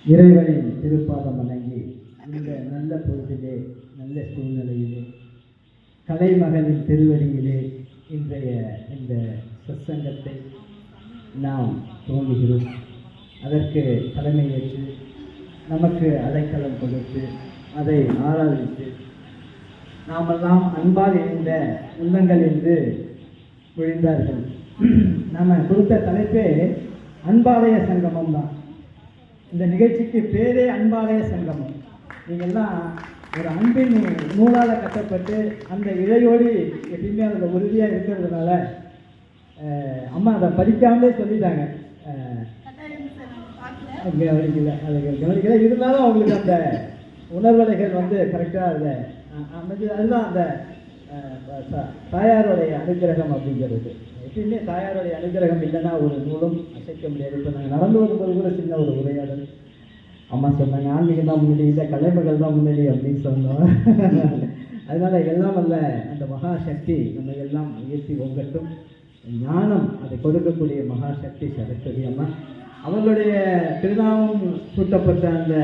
இறைவனின் திருப்பாதம் வணங்கி இந்த நல்ல பொழுதிலே நல்ல சூழ்நிலையிலே கலைமகளின் திருவடியிலே இன்றைய இந்த சத்சங்கத்தை நாம் துவங்குகிறோம். அதற்கு தலைமையேற்று நமக்கு அடைக்கலம் கொடுத்து அதை ஆராதித்து நாமெல்லாம் அன்பால் இணைந்த உள்ளங்கள் என்று விழுந்தார்கள். நம்ம கொடுத்த தலைப்பே அன்பாலய சங்கமம் தான். இந்த நிகழ்ச்சிக்கு பேரே அன்பாலய சங்கமம். நீங்கள்லாம் ஒரு அன்பின் நூலால் கட்டப்பட்டு அந்த இழையோடு எப்பயுமே அதில் உறுதியாக இருக்கிறதுனால அம்மா அதை படிக்காமலே சொல்லிட்டாங்க. கவனிக்கல இருந்தாலும் அவங்களுக்கு அந்த உணர்வலைகள் கரெக்டாக அதில் அமைஞ்சு. அதுதான் அந்த தாயாருடைய அனுகிரகம் அப்படிங்கிறது. எப்பயுமே தாயாருடைய அனுகிரகம் இல்லைன்னா ஒரு நூலும் அசைக்க முடியாது. இப்போ நாங்கள் நடந்து வரும்போது கூட சின்ன ஒரு உரையாடல் அம்மா சொன்னாங்க, ஆன்மீகம் தான் முன்னாடி இல்லை கலைமகள் தான் முன்னாடி அப்படின்னு சொன்னோம். அதனால் எல்லாம் அல்ல அந்த மகாசக்தி நம்ம எல்லாம் உயர்த்தி ஒங்கட்டும். ஞானம் அதை கொடுக்கக்கூடிய மகாசக்தி சரஸ்வதி அம்மா அவர்களுடைய திருநாமம் சூட்டப்பட்ட அந்த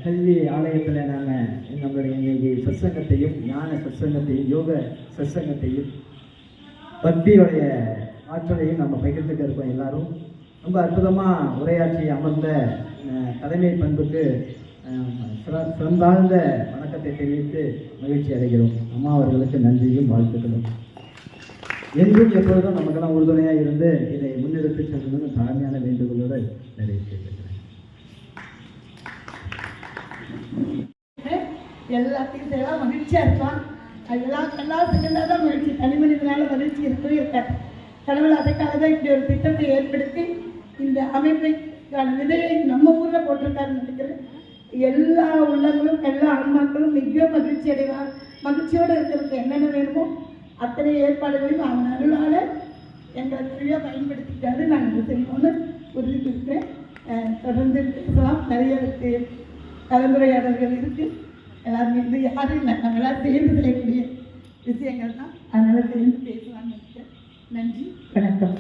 கல்வி ஆலயத்தில் நாங்கள் நம்மளுடைய இங்கே சத்சங்கத்தையும் ஞான சத்சங்கத்தையும் யோக சத்சங்கத்தையும் பக்தியோடைய ஆற்றலையும் நம்ம பகிர்ந்துக்க இருக்கோம். எல்லாரும் ரொம்ப அற்புதமாக உரையாற்றி அமர்ந்த தலைமை பண்புக்கு சிறந்தாழ்ந்த வணக்கத்தை தெரிவித்து மகிழ்ச்சி அடைகிறோம். அம்மா அவர்களுக்கு நன்றியும் வாழ்த்துக்களும். என்றும் எப்பொழுதும் நமக்கெல்லாம் உறுதுணையாக இருந்து இதை முன்னெடுத்து செல்லணும்னு தாழ்மையான வேண்டுகோளோடு நிறைவேற்றிருக்கிறேன். எல்லாத்தையும் செய்யலாம், மகிழ்ச்சியாக இருப்பான். அதெல்லாம் செஞ்சால் தான் மகிழ்ச்சி. தனி மனிதனால மகிழ்ச்சி இருக்கவே இருக்காது. கடவுள் அதுக்காக தான் இப்படி ஒரு திட்டத்தை ஏற்படுத்தி இந்த அமைப்பைக்கான விதையை நம்ம ஊரில் போட்டிருக்காருன்னு நினைக்கிறேன். எல்லா உள்ளங்களும் எல்லா ஆன்மாக்களும் மிக மகிழ்ச்சி அடைவார். மகிழ்ச்சியோடு இருக்கிறதுக்கு என்னென்ன வேணுமோ அத்தனை ஏற்பாடுகளையும் அவன் அருளால் எங்களை சரியாக பயன்படுத்திக்கிட்டாரு. நான் இதை செய்யணும்னு உறுதிப்பிருக்கேன். தொடர்ந்து பேசலாம். நிறைய கலந்துரையாடல்கள் இருக்குது. எல்லாருமே இது யாரும் இல்லை, நம்ம எல்லாம் சேர்ந்து செய்யக்கூடிய விஷயங்கள் தான். அதனால் சேர்ந்து பேசலாம்னு நினைக்கிறேன். நன்றி, வணக்கம்.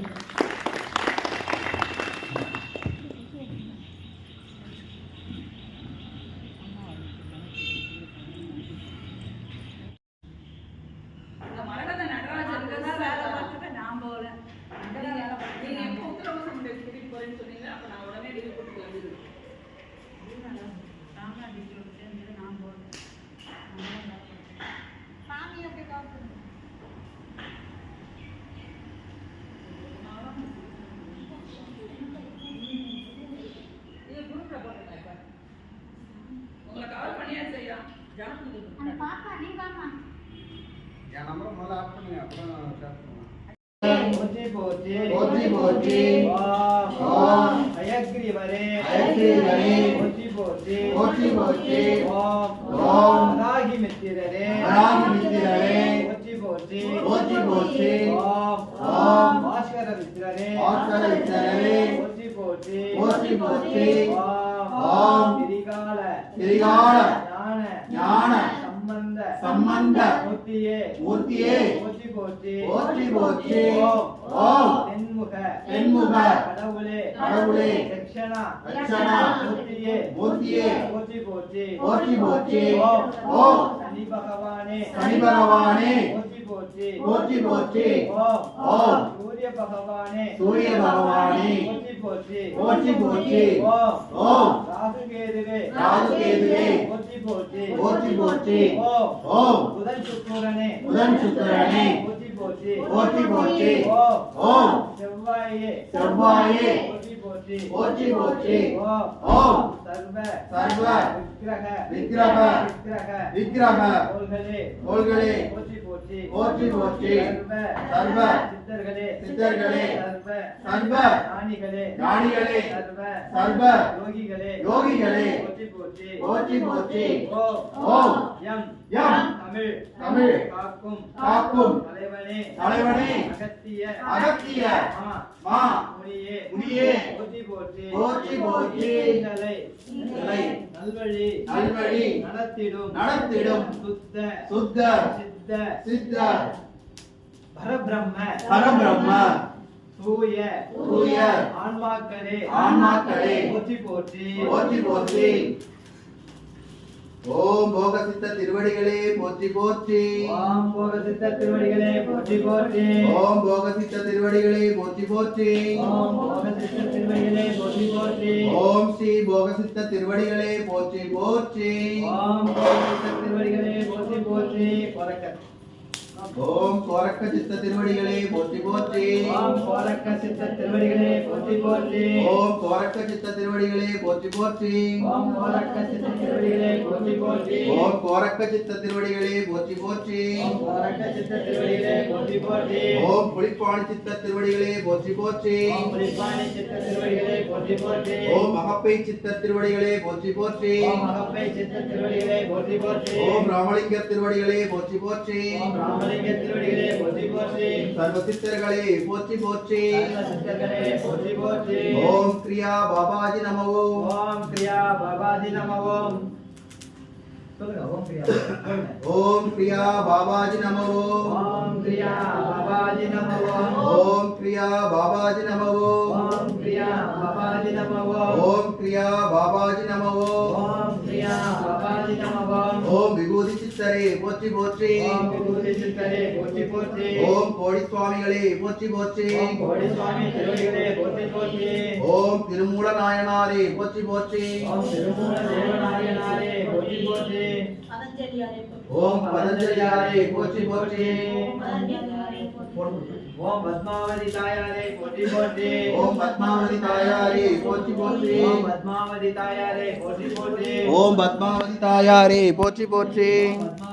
சம்பந்த மூர்த்தியே போற்றி போற்றி போற்றி போற்றி ஓம் தென்முக கடவுளே ரட்சணா மூர்த்தியே போற்றி போற்றி போற்றி போற்றி ஓம் சனி பகவானே போற்றி போற்றி போற்றி போற்றி ஓம் சூரிய பகவானே போற்றி போற்றி போற்றி போற்றி ஓம் ராகு கேதுவே போற்றி போற்றி போற்றி போற்றி ஓம் புதன் சுக்கிரனே போற்றி போற்றி போற்றி போற்றி ஓம் செவ்வாயே போற்றி போற்றி போற்றி போற்றி ஓம் சர்வ விக்கிரக கோள்களே போற்றி போற்றி போற்றி போற்றி சர்வ சித்தர்களே சர்வ ஞானிகளே சர்வ யோகிகளே போற்றி போற்றி போற்றி போற்றி ஓம் யம் தமிழ் காக்கும் தலைவனே அகத்திய மா முடியே போற்றி போற்றி போற்றி போற்றி நல்வழி நடத்திடும் சுத்த சித்த பரபிரம்ம தூய தூய ஆன்மாக்களே ஆன்மாக்களே போற்றி போற்றி போற்றி போற்றி. ஓம் போகசித்த திருவடிகளே போற்றி போற்றி. ஓம் போகசித்த திருவடிகளே போற்றி போற்றி ஓம் போகசித்த திருவடிகளே போற்றி போற்றி. ஓம் போகசித்த திருவடிகளே போற்றி போற்றி ஓம் ஸ்ரீ போகசித்த திருவடிகளே போற்றி போற்றி. ஓம் போகசித்த திருவடிகளே போற்றி போற்றி கொரக்க ஓம் கோரக்க சித்த திருவடிகளே போற்றி போற்றி. ஓம் கோரக்க சித்த திருவடிகளே போற்றி போற்றி ஓம் கோரக்க சித்த திருவடிகளே போற்றி போற்றி. ஓம் கோரக்க சித்த திருவடிகளே போற்றி போற்றி ஓம் கோரக்க சித்த திருவடிகளே போற்றி போற்றி. ஓம் கோரக்க சித்த திருவடிகளே போற்றி போற்றி ஓம் புலிப்பாணி சித்த திருவடிகளே போற்றி போற்றி. ஓம் புலிப்பாணி சித்த திருவடிகளே போற்றி போற்றி ஓம் மகப்பை சித்த திருவடிகளே போற்றி போற்றி. ஓம் அகப்பை சித்த திருவடிகளே போற்றி போற்றி ஓம் ராமலிங்க திருவடிகளே போற்றி போற்றி. ஓம் ராமலிங்க திருவடிகளே போற்றி போற்றி சர்வ சித்தர்களே போற்றி போற்றி. சர்வ சித்தர்களே போற்றி போற்றி ஓம் கிரியா பாபாஜி நமோ. ஓம் கிரியா பாபாஜி நம ஓம் சொல்லுங்க ஓம் கிரியா சொல்லுங்க. ஓம் கிரியா பாபாஜி நமோ. ஓம் கிரியா பாபாஜி நம ஓம் ஓம் கிரியா பாபாஜி நமோ. ஓம் கிரியா பாபாஜி நம ஓம் ஓம் கிரியா பாபாஜி நமோ. ஓம் கிரியா பாபாஜி நம ஓம் ஓம் விபூதி சித்தரே போற்றி போற்றி. ஓம் விபூதி சித்தரே போற்றி போற்றி ஓம் கோடி சுவாமிகளே போற்றி போற்றி. ஓம் கோடி சுவாமி திருவடிகளே போற்றி போற்றி ஓம் திருமூல நாயனாரே போற்றி போற்றி. ஓம் திருமூல தேவநாயனாரே போற்றி போற்றி ஓம் பதஞ்சலியாரே போற்றி போற்றி. ஓம் பத்மாவதி தாயாரே போற்றி போற்றி ஓம் பத்மாவதி தாயாரே போற்றி போற்றி. ஓம் பத்மாவதி தாயாரே போற்றி போற்றி ஓம் பத்மாவதி தாயாரே போற்றி போற்றி. பத்மாவதி